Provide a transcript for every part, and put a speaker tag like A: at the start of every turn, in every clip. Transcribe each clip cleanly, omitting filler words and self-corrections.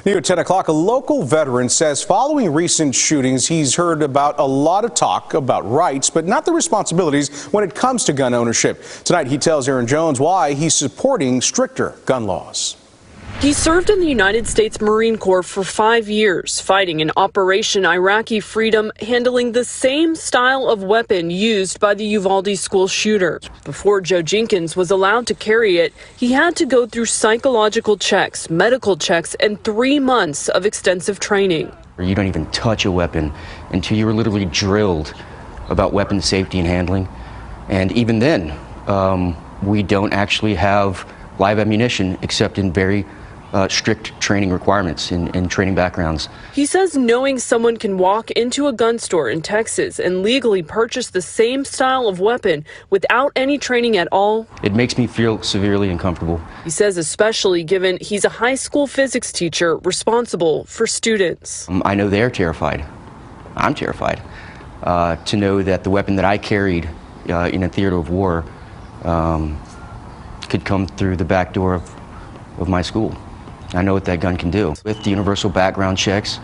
A: New at 10 o'clock, a local veteran says following recent shootings, he's heard about a lot of talk about rights, but not the responsibilities when it comes to gun ownership. Tonight, he tells Aaron Jones why he's supporting stricter gun laws.
B: He served in the United States Marine Corps for 5 years, fighting in Operation Iraqi Freedom, handling the same style of weapon used by the Uvalde school shooter. Before Joe Jenkins was allowed to carry it, he had to go through psychological checks, medical checks, and 3 months of extensive training.
C: You don't even touch a weapon until you were literally drilled about weapon safety and handling. And even then, we don't actually have live ammunition except in very strict training requirements and training backgrounds.
B: He says knowing someone can walk into a gun store in Texas and legally purchase the same style of weapon without any training at all,
C: it makes me feel severely uncomfortable.
B: He says especially given he's a high school physics teacher responsible for students.
C: I know they're terrified. I'm terrified to know that the weapon that I carried in a theater of war could come through the back door of my school. I know what that gun can do. With the universal background checks,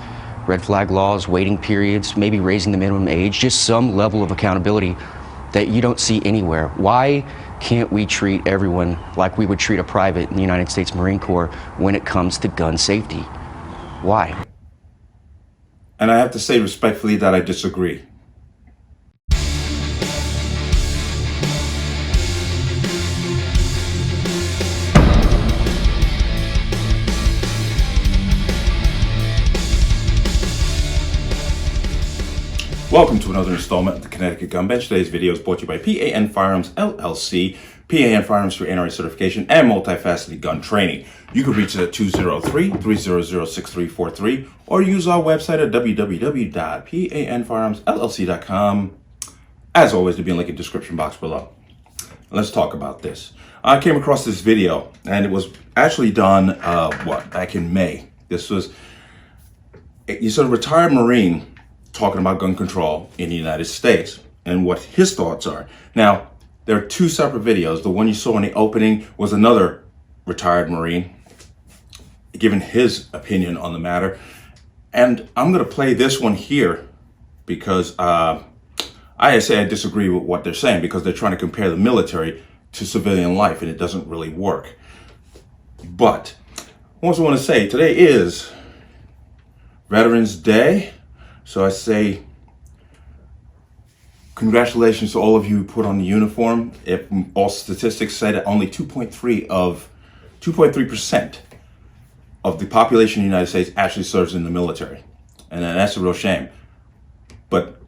C: red flag laws, waiting periods, maybe raising the minimum age, just some level of accountability that you don't see anywhere. Why can't we treat everyone like we would treat a private in the United States Marine Corps when it comes to gun safety? Why?
D: And I have to say respectfully that I disagree. Welcome to another installment of the Connecticut Gun Bench. Today's video is brought to you by P.A.N. Firearms, LLC, P.A.N. Firearms for NRA certification and multifaceted gun training. You can reach us at 203-300-6343 or use our website at www.panfirearmsllc.com. As always, there'll be a link in the description box below. Let's talk about this. I came across this video and it was actually done, back in May. This was, he's a retired Marine talking about gun control in the United States and what his thoughts are. Now, there are two separate videos. The one you saw in the opening was another retired Marine giving his opinion on the matter. And I'm gonna play this one here because I say I disagree with what they're saying because they're trying to compare the military to civilian life and it doesn't really work. But I also wanna say today is Veterans Day. So I say, congratulations to all of you who put on the uniform. If all statistics say that only 2.3% of the population in the United States actually serves in the military. And that's a real shame. But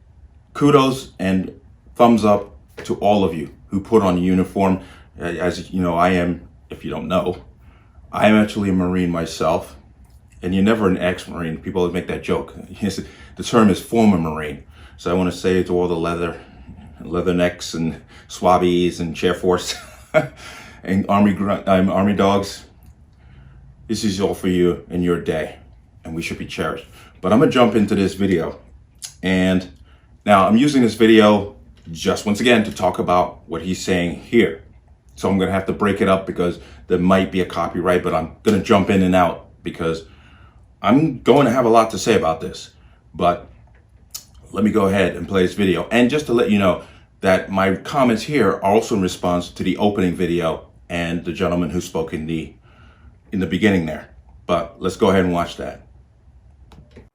D: kudos and thumbs up to all of you who put on the uniform. As you know, I am, if you don't know, I am actually a Marine myself. And you're never an ex-Marine. People always make that joke. The term is former Marine. So I want to say to all the leathernecks and swabbies and chair force and army dogs, this is all for you and your day, and we should be cherished. But I'm gonna jump into this video, and now I'm using this video just once again to talk about what he's saying here. So I'm gonna have to break it up because there might be a copyright, but I'm gonna jump in and out because I'm going to have a lot to say about this. But let me go ahead and play this video. And just to let you know that my comments here are also in response to the opening video and the gentleman who spoke in the beginning there. But let's go ahead and watch that.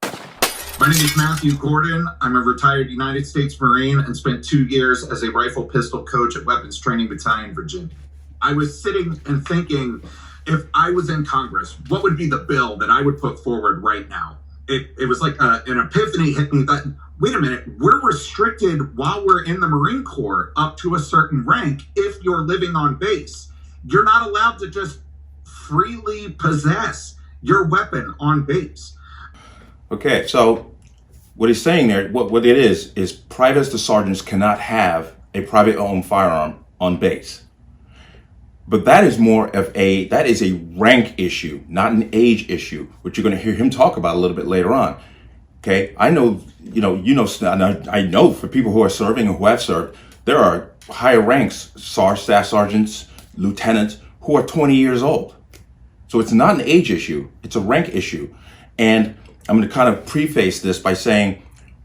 E: My name is Matthew Gordon. I'm a retired United States Marine and spent 2 years as a rifle pistol coach at Weapons Training Battalion, Virginia. I was sitting and thinking, if I was in Congress, what would be the bill that I would put forward right now? It was like an epiphany hit me that, wait a minute, we're restricted while we're in the Marine Corps up to a certain rank if you're living on base. You're not allowed to just freely possess your weapon on base.
D: Okay, so what he's saying there, what it is privates to sergeants cannot have a private-owned firearm on base. But that is more of a rank issue, not an age issue, which you're going to hear him talk about a little bit later on. Okay, I know, I know for people who are serving and who have served, there are higher ranks, staff sergeants, lieutenants, who are 20 years old. So it's not an age issue, it's a rank issue. And I'm going to kind of preface this by saying,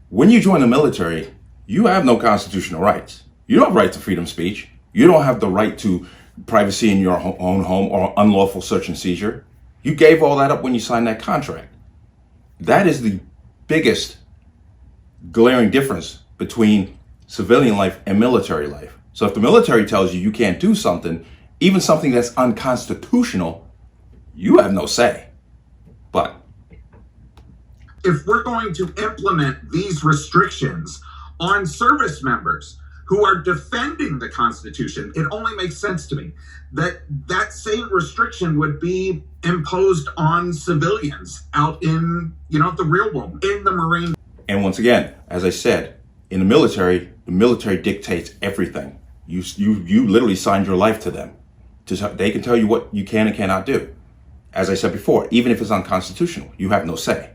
D: when you join the military, you have no constitutional rights. You don't have right to freedom of speech. You don't have the right to privacy in your own home or unlawful search and seizure. You gave all that up when you signed that contract. That is the biggest glaring difference between civilian life and military life. So if the military tells you you can't do something, even something that's unconstitutional, you have no say. But
E: if we're going to implement these restrictions on service members who are defending the Constitution, it only makes sense to me that that same restriction would be imposed on civilians out in, the real world, in the Marine.
D: And once again, as I said, in the military dictates everything. You literally signed your life to them. They can tell you what you can and cannot do. As I said before, even if it's unconstitutional, you have no say.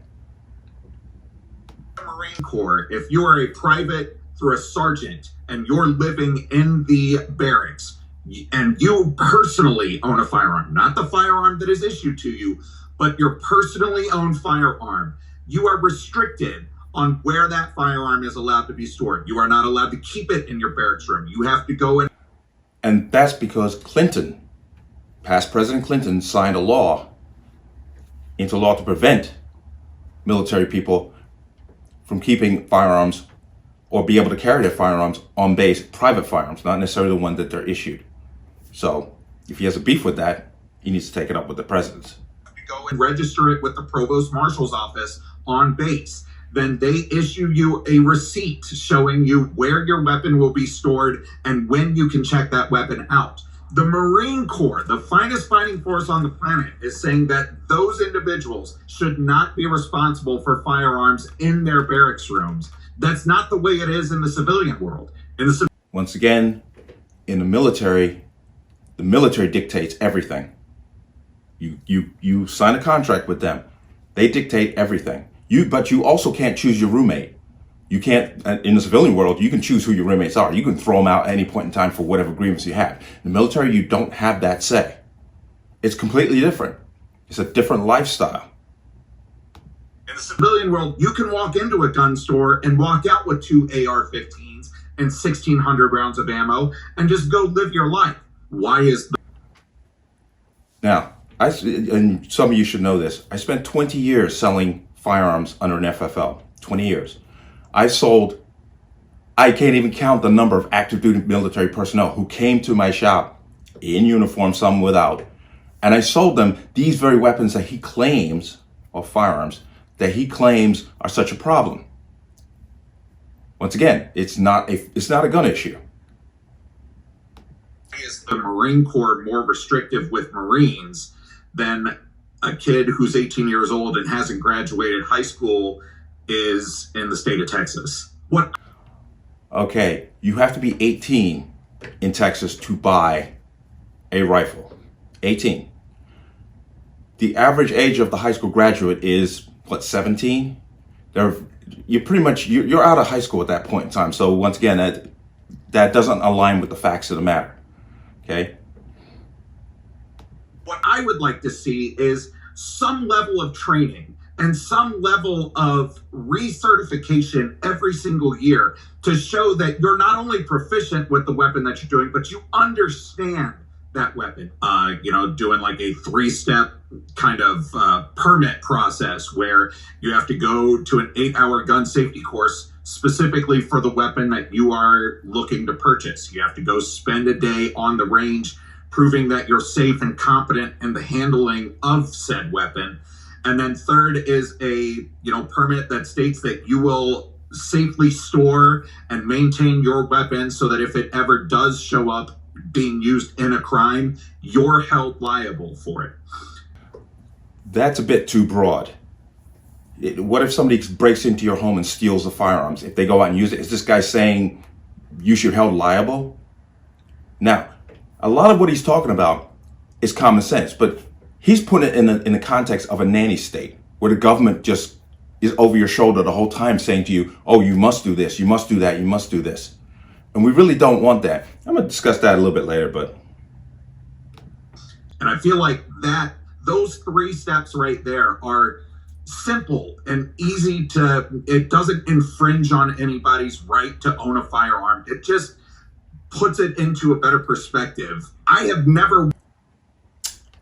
E: Marine Corps, if you are a private through a sergeant and you're living in the barracks and you personally own a firearm, not the firearm that is issued to you, but your personally owned firearm, you are restricted on where that firearm is allowed to be stored. You are not allowed to keep it in your barracks room. You have to go in.
D: And that's because Clinton, past President Clinton, signed a law into law to prevent military people from keeping firearms or be able to carry their firearms on base, private firearms, not necessarily the one that they're issued. So if he has a beef with that, he needs to take it up with the president.
E: Go and register it with the provost marshal's office on base. Then they issue you a receipt showing you where your weapon will be stored and when you can check that weapon out. The Marine Corps, the finest fighting force on the planet, is saying that those individuals should not be responsible for firearms in their barracks rooms. That's not the way it is in the civilian world.
D: Once again, in the military dictates everything. You sign a contract with them. They dictate everything. But you also can't choose your roommate. You can't, in the civilian world, you can choose who your roommates are. You can throw them out at any point in time for whatever grievance you have. In the military, you don't have that say. It's completely different. It's a different lifestyle.
E: In the civilian world, you can walk into a gun store and walk out with 2 AR-15s and 1,600 rounds of ammo and just go live your life. Why is that?
D: Now, and some of you should know this, I spent 20 years selling firearms under an FFL, 20 years. I can't even count the number of active duty military personnel who came to my shop in uniform, some without, and I sold them these very weapons that he claims, or firearms, that he claims are such a problem. Once again, it's not a gun issue.
E: Is the Marine Corps more restrictive with Marines than a kid who's 18 years old and hasn't graduated high school is in the state of Texas? What?
D: Okay, you have to be 18 in Texas to buy a rifle. 18. The average age of the high school graduate is, 17? You're out of high school at that point in time. So once again, that doesn't align with the facts of the matter. Okay?
E: What I would like to see is some level of training and some level of recertification every single year to show that you're not only proficient with the weapon that you're doing, but you understand that weapon. Doing like a 3-step kind of permit process where you have to go to an 8-hour gun safety course specifically for the weapon that you are looking to purchase. You have to go spend a day on the range proving that you're safe and competent in the handling of said weapon. And then third is a permit that states that you will safely store and maintain your weapon so that if it ever does show up being used in a crime, you're held liable for it.
D: That's a bit too broad. What if somebody breaks into your home and steals the firearms? If they go out and use it, is this guy saying you should be held liable? Now, a lot of what he's talking about is common sense, but he's putting it in the context of a nanny state where the government just is over your shoulder the whole time saying to you, oh, you must do this, you must do that, you must do this. And we really don't want that. I'm going to discuss that a little bit later, but.
E: And I feel like Those three steps right there are simple and easy it doesn't infringe on anybody's right to own a firearm. It just puts it into a better perspective. I have never.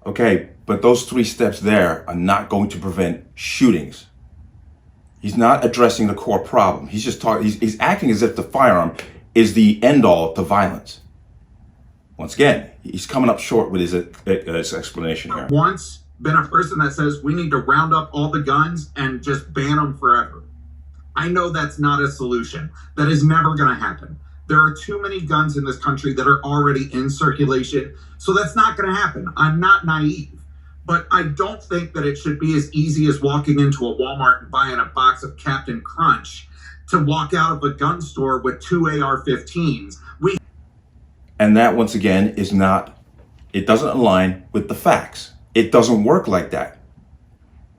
D: Okay, but those three steps there are not going to prevent shootings. He's not addressing the core problem. He's just talking, he's acting as if the firearm is the end all to violence. Once again, he's coming up short with his explanation here.
E: Once been a person that says we need to round up all the guns and just ban them forever. I know that's not a solution. That is never going to happen. There are too many guns in this country that are already in circulation, so that's not going to happen. I'm not naive, but I don't think that it should be as easy as walking into a Walmart and buying a box of Captain Crunch to walk out of a gun store with two AR-15s.
D: And that, once again, is not, it doesn't align with the facts. It doesn't work like that.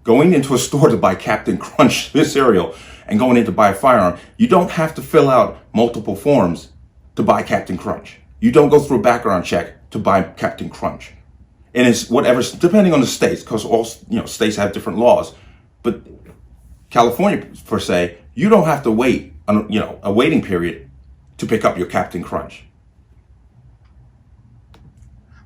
D: Going into a store to buy Captain Crunch cereal and going in to buy a firearm, you don't have to fill out multiple forms to buy Captain Crunch. You don't go through a background check to buy Captain Crunch. And it's whatever, depending on the states, because all states have different laws. But California, per se, you don't have to wait a waiting period to pick up your Captain Crunch.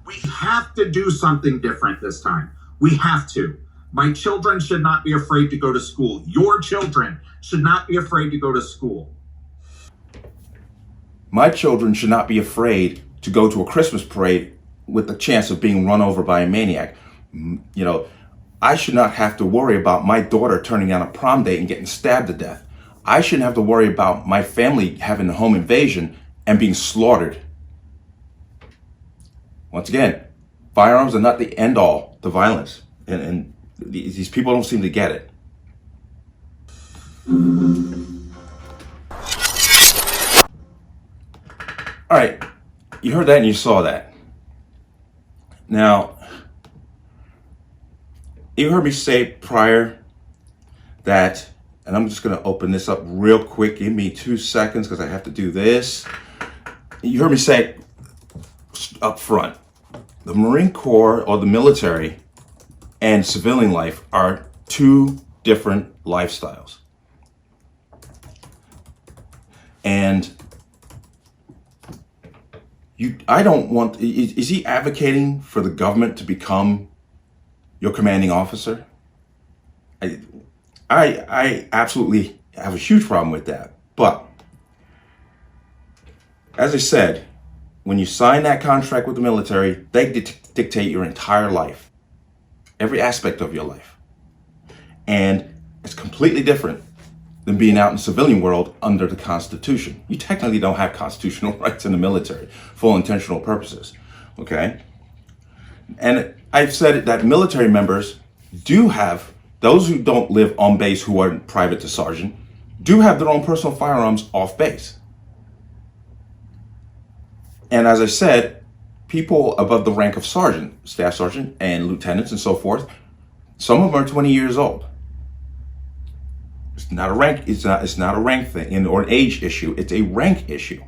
E: We have to do something different this time. We have to. My children should not be afraid to go to school. Your children should not be afraid to go to school.
D: My children should not be afraid to go to a Christmas parade with the chance of being run over by a maniac. I should not have to worry about my daughter turning down a prom date and getting stabbed to death. I shouldn't have to worry about my family having a home invasion and being slaughtered. Once again, firearms are not the end all to violence. And these people don't seem to get it. All right, you heard that and you saw that. Now, you heard me say prior that, and I'm just gonna open this up real quick. Give me 2 seconds because I have to do this. You heard me say up front, the Marine Corps or the military and civilian life are two different lifestyles. And I don't want, is he advocating for the government to become your commanding officer? I absolutely have a huge problem with that. But as I said, when you sign that contract with the military, they dictate your entire life, every aspect of your life. And it's completely different than being out in the civilian world under the Constitution. You technically don't have constitutional rights in the military for all intentional purposes, okay? And I've said it that military members do have, those who don't live on base who are private to sergeant, do have their own personal firearms off base. And as I said, people above the rank of sergeant, staff sergeant, and lieutenants and so forth, some of them are 20 years old. It's not a rank. It's not a rank thing or an age issue. It's a rank issue,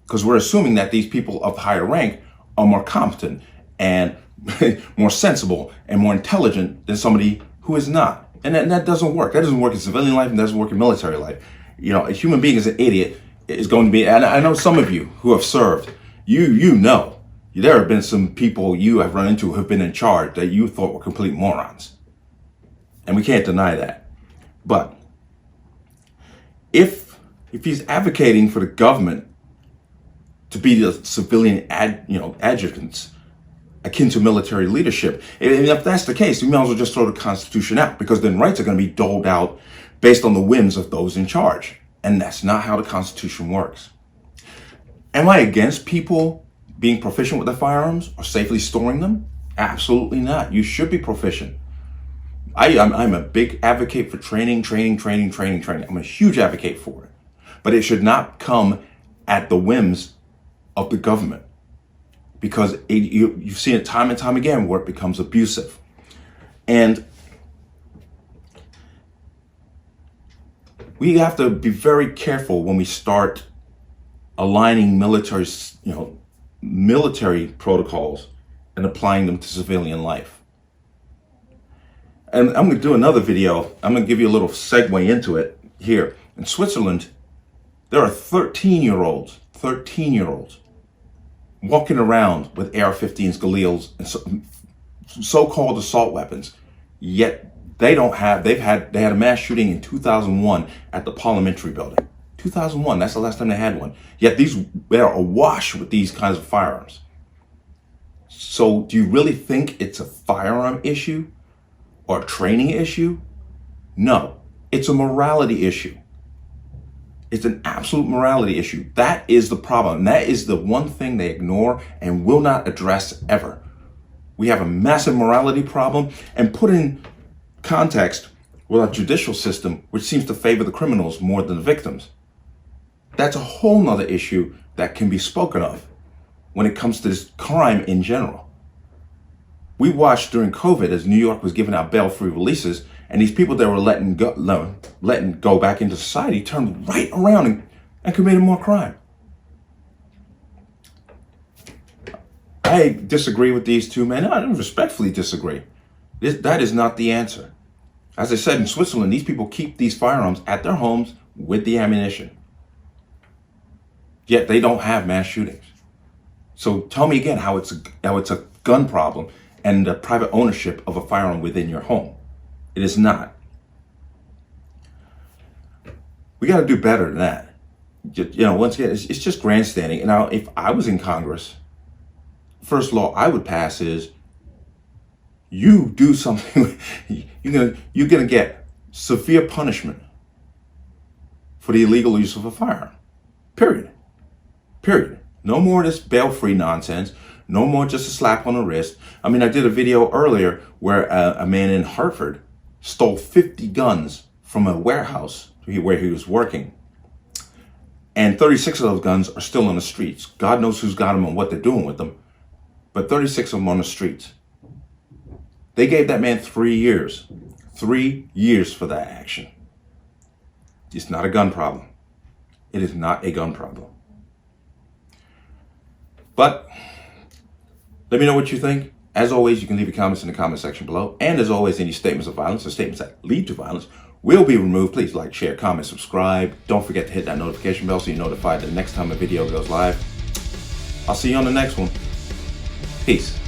D: because we're assuming that these people of higher rank are more competent and more sensible and more intelligent than somebody who is not. And that doesn't work. That doesn't work in civilian life and doesn't work in military life. A human being is an idiot. Is going to be, and I know some of you who have served, you know, there have been some people you have run into who have been in charge that you thought were complete morons. And we can't deny that. But if he's advocating for the government to be the civilian adjutants akin to military leadership, and if that's the case, we might as well just throw the Constitution out, because then rights are going to be doled out based on the whims of those in charge. And that's not how the Constitution works. Am I against people being proficient with their firearms or safely storing them? Absolutely not. You should be proficient. I'm a big advocate for training. I'm a huge advocate for it. But it should not come at the whims of the government, because you've seen it time and time again where it becomes abusive. And we have to be very careful when we start aligning military protocols and applying them to civilian life. And I'm going to do another video. I'm going to give you a little segue into it here. In Switzerland, there are 13-year-olds walking around with AR-15s, Galils, and so-called assault weapons. Yet they had a mass shooting in 2001 at the parliamentary building. 2001, that's the last time they had one. Yet they're awash with these kinds of firearms. So do you really think it's a firearm issue or a training issue? No, it's a morality issue. It's an absolute morality issue. That is the problem. That is the one thing they ignore and will not address ever. We have a massive morality problem, and put in context with our judicial system, which seems to favor the criminals more than the victims. That's a whole nother issue that can be spoken of when it comes to this crime in general. We watched during COVID as New York was giving out bail-free releases, and these people that were letting go back into society turned right around and committed more crime. I disagree with these two men. I respectfully disagree. That is not the answer. As I said, in Switzerland, these people keep these firearms at their homes with the ammunition. Yet they don't have mass shootings. So tell me again how it's a gun problem and the private ownership of a firearm within your home. It is not. We got to do better than that. Once again, it's just grandstanding. And now, if I was in Congress, first law I would pass is, you do something, you're gonna get severe punishment for the illegal use of a firearm. Period. No more of this bail-free nonsense. No more just a slap on the wrist. I mean, I did a video earlier where a man in Hartford stole 50 guns from a warehouse where he was working. And 36 of those guns are still on the streets. God knows who's got them and what they're doing with them. But 36 of them on the streets. They gave that man 3 years. 3 years for that action. It's not a gun problem. It is not a gun problem. But let me know what you think. As always, you can leave your comments in the comment section below. And as always, any statements of violence or statements that lead to violence will be removed. Please like, share, comment, subscribe. Don't forget to hit that notification bell so you're notified the next time a video goes live. I'll see you on the next one. Peace.